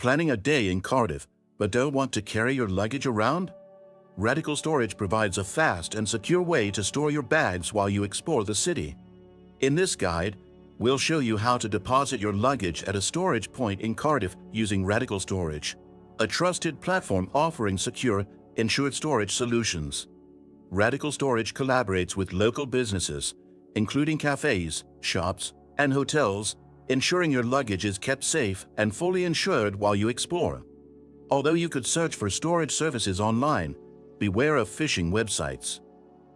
Planning a day in Cardiff, but don't want to carry your luggage around? Radical Storage provides a fast and secure way to store your bags while you explore the city. In this guide, we'll show you how to deposit your luggage at a storage point in Cardiff using Radical Storage, a trusted platform offering secure, insured storage solutions. Radical Storage collaborates with local businesses, including cafes, shops, and hotels, ensuring your luggage is kept safe and fully insured while you explore. Although you could search for storage services online, beware of phishing websites.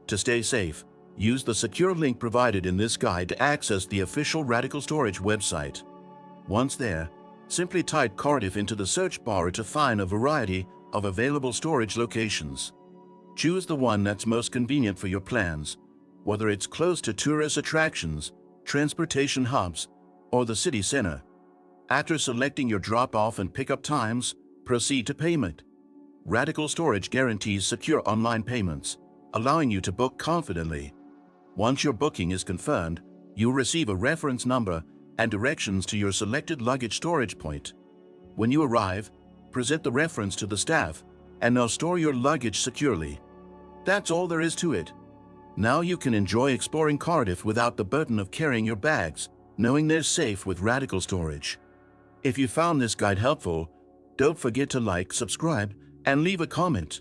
To stay safe, use the secure link provided in this guide to access the official Radical Storage website. Once there, simply type Cardiff into the search bar to find a variety of available storage locations. Choose the one that's most convenient for your plans, whether it's close to tourist attractions, transportation hubs, or the city center. After selecting your drop-off and pickup times, proceed to payment. Radical Storage guarantees secure online payments, allowing you to book confidently. Once your booking is confirmed, you'll receive a reference number and directions to your selected luggage storage point. When you arrive, present the reference to the staff, and they'll store your luggage securely. That's all there is to it. Now you can enjoy exploring Cardiff without the burden of carrying your bags, knowing they're safe with Radical Storage. If you found this guide helpful, don't forget to like, subscribe, and leave a comment.